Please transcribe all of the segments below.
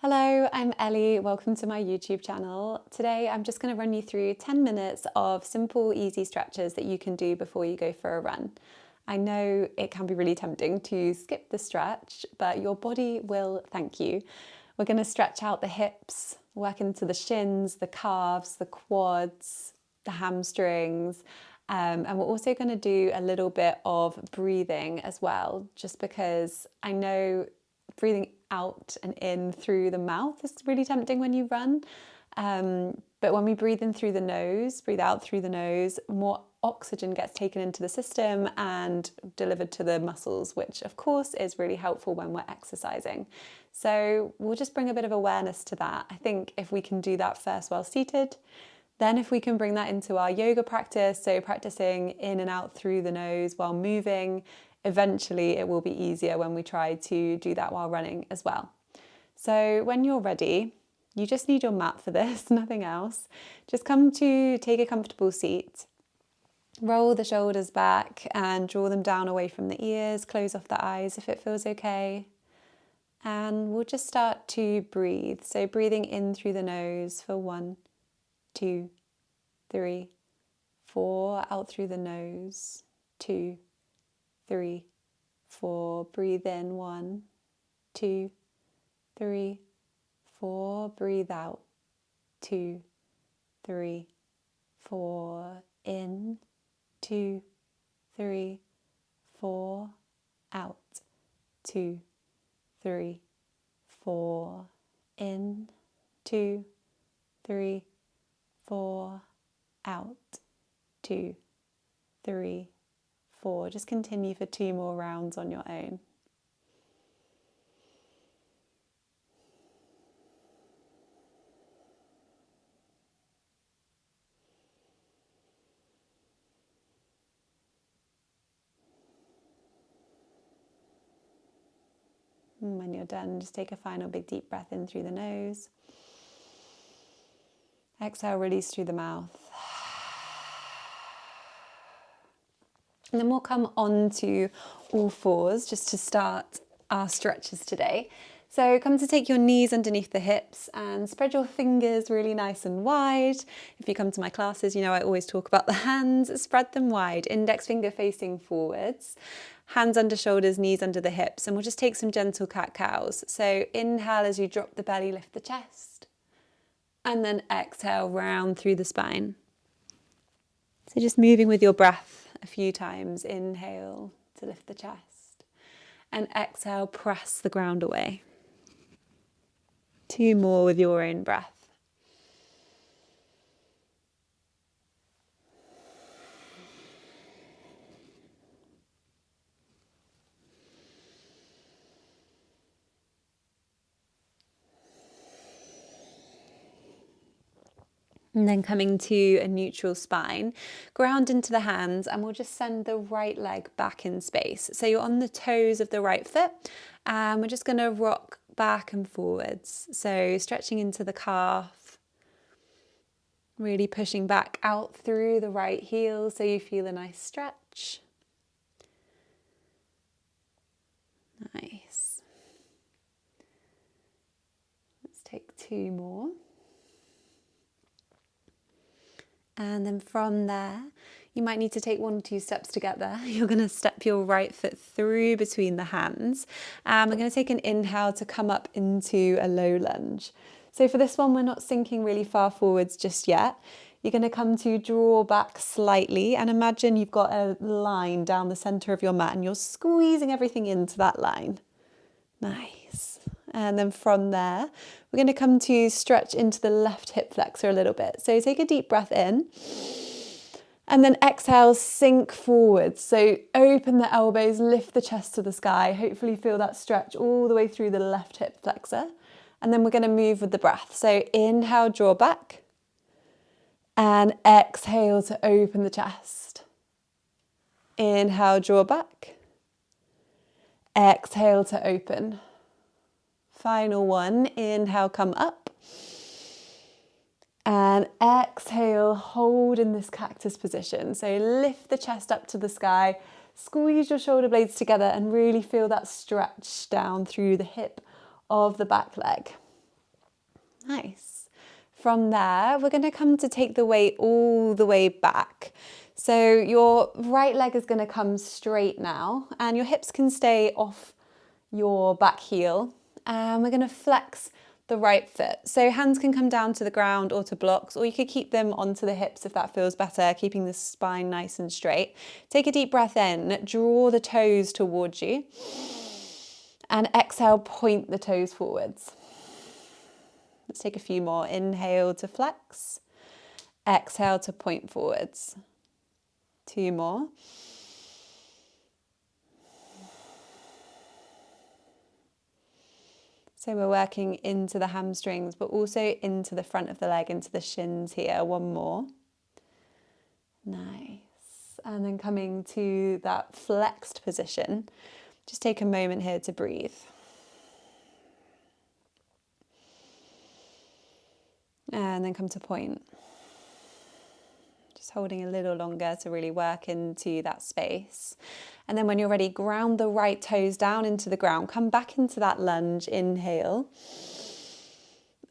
Hello, I'm Ellie. Welcome to my YouTube channel. Today I'm just going to run you through 10 minutes of simple, easy stretches that you can do before you go for a run. I know it can be really tempting to skip the stretch, but your body will thank you. We're going to stretch out the hips, work into the shins, the calves, the quads, the hamstrings, and we're also going to do a little bit of breathing as well, just because I know breathing out and in through the mouth is really tempting when you run. But when we breathe in through the nose, breathe out through the nose, more oxygen gets taken into the system and delivered to the muscles, which of course is really helpful when we're exercising. So we'll just bring a bit of awareness to that. I think if we can do that first while seated, then if we can bring that into our yoga practice, so practicing in and out through the nose while moving, eventually it will be easier when we try to do that while running as well. So when you're ready, you just need your mat for this, nothing else. Just come to take a comfortable seat. Roll the shoulders back and draw them down away from the ears. Close off the eyes if it feels okay. And we'll just start to breathe. So breathing in through the nose for 1, 2, 3, 4. Out through the nose. 2, 3, 4. Breathe in. 1, 2, 3, 4. Breathe out. 2, 3, 4. In. 2, 3, 4. Out. 2, 3, 4. In. 2, 3, 4. Out. 2, 3, 4. Just continue for 2 more rounds on your own. And when you're done, just take a final big deep breath in through the nose. Exhale, release through the mouth. And then we'll come on to all fours just to start our stretches today. So come to take your knees underneath the hips and spread your fingers really nice and wide. If you come to my classes, you know I always talk about the hands. Spread them wide, index finger facing forwards, hands under shoulders, knees under the hips. And we'll just take some gentle cat-cows. So inhale as you drop the belly, lift the chest. And then exhale, round through the spine. So just moving with your breath a few times. Inhale to lift the chest. And exhale, press the ground away. 2 more with your own breath. And then coming to a neutral spine, ground into the hands, and we'll just send the right leg back in space. So you're on the toes of the right foot, and we're just going to rock back and forwards. So stretching into the calf, really pushing back out through the right heel so you feel a nice stretch. Nice. Let's take 2 more. And then from there, you might need to take 1 or 2 steps together. You're going to step your right foot through between the hands. We're going to take an inhale to come up into a low lunge. So for this one, we're not sinking really far forwards just yet. You're going to come to draw back slightly and imagine you've got a line down the center of your mat and you're squeezing everything into that line. Nice. And then from there, we're going to come to stretch into the left hip flexor a little bit. So take a deep breath in and then exhale, sink forwards. So open the elbows, lift the chest to the sky. Hopefully feel that stretch all the way through the left hip flexor. And then we're going to move with the breath. So inhale, draw back. And exhale to open the chest. Inhale, draw back. Exhale to open. Final one, inhale, come up. And exhale, hold in this cactus position. So lift the chest up to the sky, squeeze your shoulder blades together and really feel that stretch down through the hip of the back leg. Nice. From there, we're going to come to take the weight all the way back. So your right leg is going to come straight now, and your hips can stay off your back heel. And we're going to flex the right foot. So hands can come down to the ground or to blocks, or you could keep them onto the hips if that feels better, keeping the spine nice and straight. Take a deep breath in, draw the toes towards you, and exhale, point the toes forwards. Let's take a few more. Inhale to flex, exhale to point forwards. 2 more. So we're working into the hamstrings, but also into the front of the leg, into the shins here. 1 more. Nice. And then coming to that flexed position, just take a moment here to breathe. And then come to point. Just holding a little longer to really work into that space. And then when you're ready, ground the right toes down into the ground. Come back into that lunge, inhale.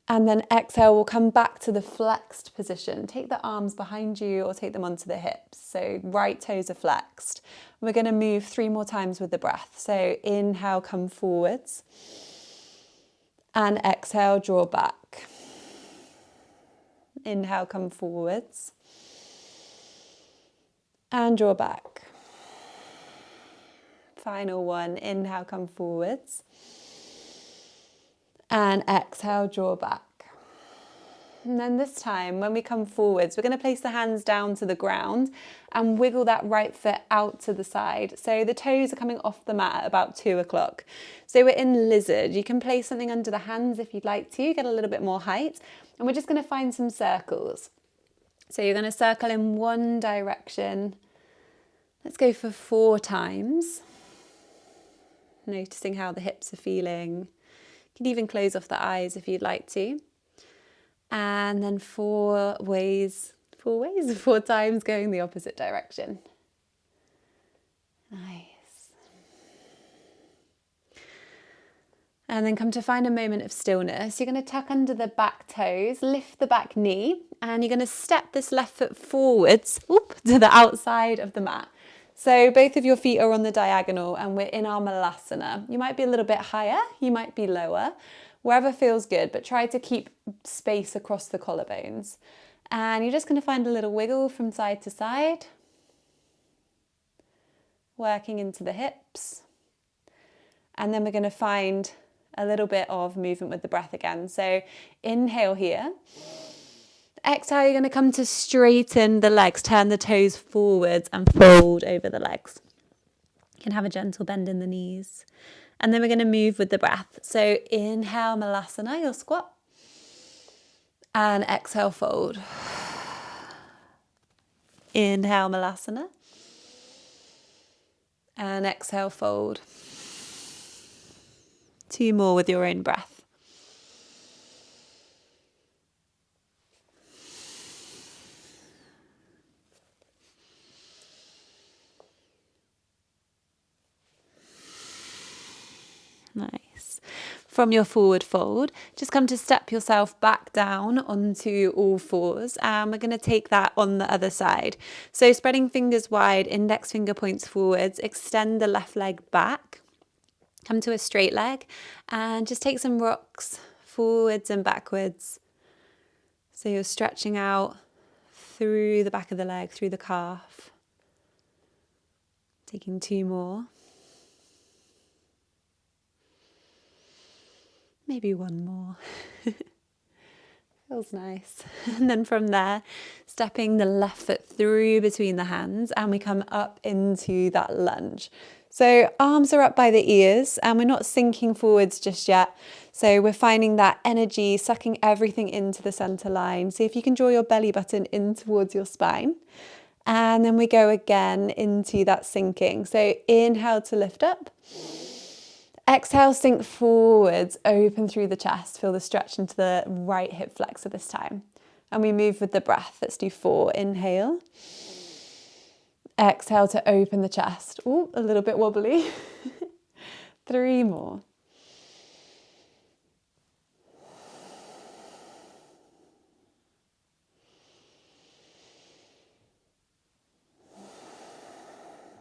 And then exhale, we'll come back to the flexed position. Take the arms behind you or take them onto the hips. So right toes are flexed. We're going to move 3 more times with the breath. So inhale, come forwards. And exhale, draw back. Inhale, come forwards. And draw back. Final one, inhale, come forwards. And exhale, draw back. And then this time, when we come forwards, we're going to place the hands down to the ground and wiggle that right foot out to the side. So the toes are coming off the mat at about 2 o'clock. So we're in lizard. You can place something under the hands if you'd like to, get a little bit more height. And we're just going to find some circles. So you're going to circle in one direction. Let's go for 4 times. Noticing how the hips are feeling. You can even close off the eyes if you'd like to. And then 4 times going the opposite direction. Nice. And then come to find a moment of stillness. You're going to tuck under the back toes, lift the back knee, and you're going to step this left foot forwards to the outside of the mat. So both of your feet are on the diagonal and we're in our malasana. You might be a little bit higher, you might be lower, wherever feels good, but try to keep space across the collarbones. And you're just going to find a little wiggle from side to side, working into the hips. And then we're going to find a little bit of movement with the breath again. So inhale here. Exhale, you're going to come to straighten the legs, turn the toes forwards and fold over the legs. You can have a gentle bend in the knees. And then we're going to move with the breath. So inhale, malasana, you'll squat. And exhale, fold. Inhale, malasana. And exhale, fold. 2 more with your own breath. Nice. From your forward fold, just come to step yourself back down onto all 4s, and we're going to take that on the other side. So spreading fingers wide, index finger points forwards, extend the left leg back, come to a straight leg, and just take some rocks forwards and backwards. So you're stretching out through the back of the leg, through the calf. Taking 2 more. Maybe 1 more. Feels nice. And then from there, stepping the left foot through between the hands, and we come up into that lunge. So arms are up by the ears and we're not sinking forwards just yet. So we're finding that energy, sucking everything into the center line. See if you can draw your belly button in towards your spine. And then we go again into that sinking. So inhale to lift up. Exhale, sink forwards, open through the chest. Feel the stretch into the right hip flexor this time. And we move with the breath. Let's do 4. Inhale. Exhale to open the chest. Ooh, a little bit wobbly. 3 more.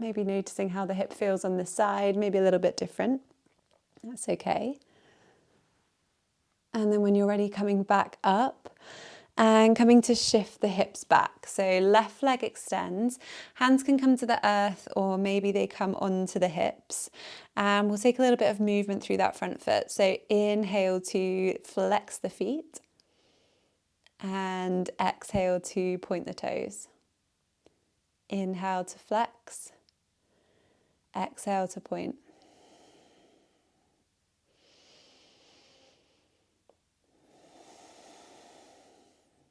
Maybe noticing how the hip feels on this side, maybe a little bit different. That's okay. And then when you're ready, coming back up and coming to shift the hips back. So left leg extends, hands can come to the earth or maybe they come onto the hips. And we'll take a little bit of movement through that front foot. So inhale to flex the feet and exhale to point the toes. Inhale to flex, exhale to point.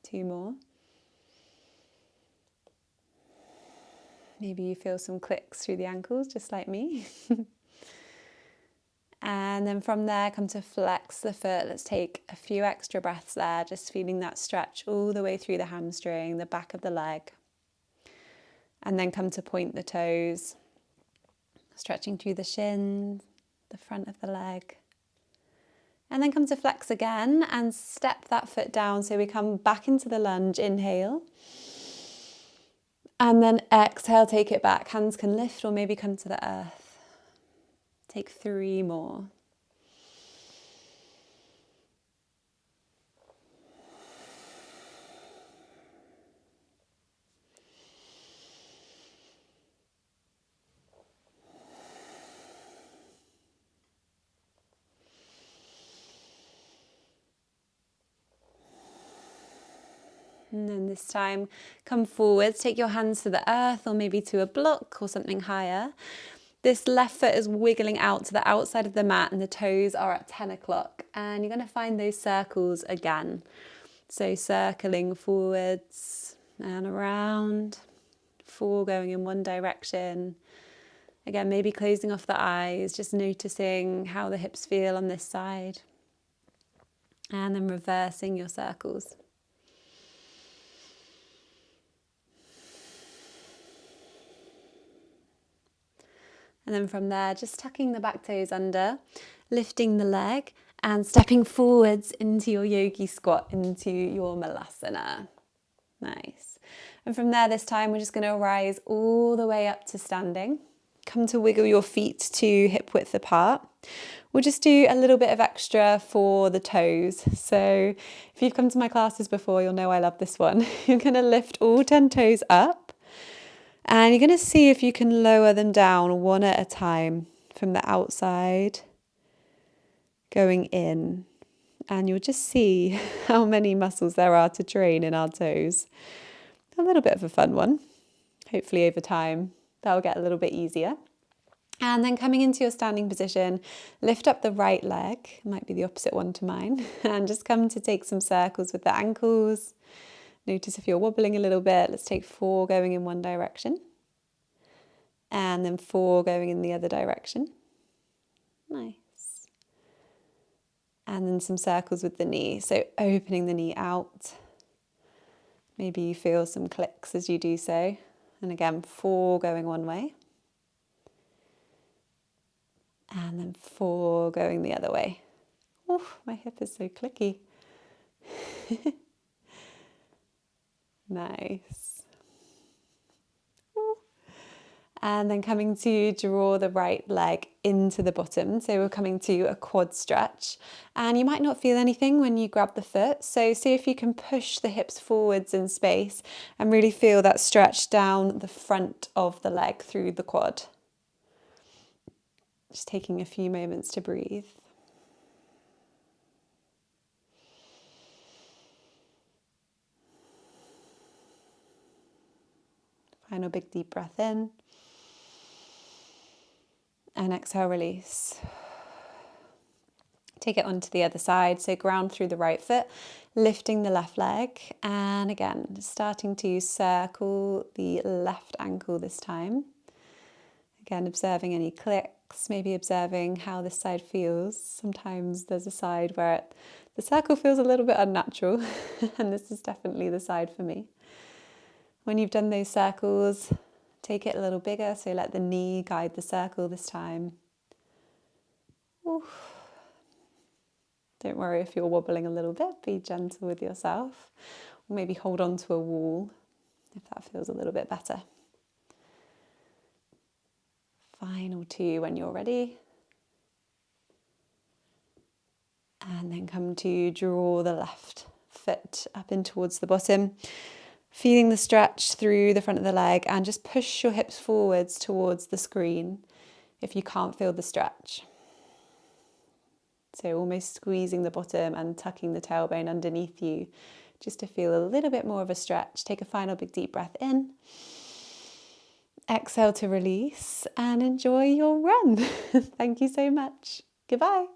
Two more. Maybe you feel some clicks through the ankles, just like me. And then from there, come to flex the foot. Let's take a few extra breaths there, just feeling that stretch all the way through the hamstring, the back of the leg. And then come to point the toes, stretching through the shins, the front of the leg. And then come to flex again and step that foot down. So we come back into the lunge, inhale. And then exhale, take it back. Hands can lift or maybe come to the earth. Take 3 more. And then this time, come forwards, take your hands to the earth or maybe to a block or something higher. This left foot is wiggling out to the outside of the mat and the toes are at 10 o'clock. And you're going to find those circles again. So circling forwards and around, 4 going in one direction. Again, maybe closing off the eyes, just noticing how the hips feel on this side. And then reversing your circles. And then from there, just tucking the back toes under, lifting the leg and stepping forwards into your yogi squat, into your malasana. Nice. And from there, this time, we're just going to rise all the way up to standing. Come to wiggle your feet to hip width apart. We'll just do a little bit of extra for the toes. So if you've come to my classes before, you'll know I love this one. You're going to lift all 10 toes up. And you're going to see if you can lower them down one at a time from the outside going in. And you'll just see how many muscles there are to train in our toes. A little bit of a fun one. Hopefully over time that'll get a little bit easier. And then coming into your standing position, lift up the right leg, it might be the opposite one to mine, and just come to take some circles with the ankles. Notice if you're wobbling a little bit. Let's take 4 going in one direction. And then 4 going in the other direction. Nice. And then some circles with the knee. So opening the knee out. Maybe you feel some clicks as you do so. And again, 4 going one way. And then 4 going the other way. Oh, my hip is so clicky. Nice. Ooh. And then coming to draw the right leg into the bottom. So we're coming to a quad stretch. And you might not feel anything when you grab the foot. So see if you can push the hips forwards in space and really feel that stretch down the front of the leg through the quad. Just taking a few moments to breathe. Final big deep breath in. And exhale, release. Take it onto the other side. So ground through the right foot, lifting the left leg. And again, starting to circle the left ankle this time. Again, observing any clicks, maybe observing how this side feels. Sometimes there's a side where the circle feels a little bit unnatural. And this is definitely the side for me. When you've done those circles, take it a little bigger, so let the knee guide the circle this time. Oof. Don't worry if you're wobbling a little bit, be gentle with yourself. Or maybe hold on to a wall if that feels a little bit better. Final 2 when you're ready. And then come to draw the left foot up in towards the bottom, feeling the stretch through the front of the leg, and just push your hips forwards towards the screen if you can't feel the stretch. So almost squeezing the bottom and tucking the tailbone underneath you just to feel a little bit more of a stretch. Take a final big deep breath in. Exhale to release and enjoy your run. Thank you so much. Goodbye.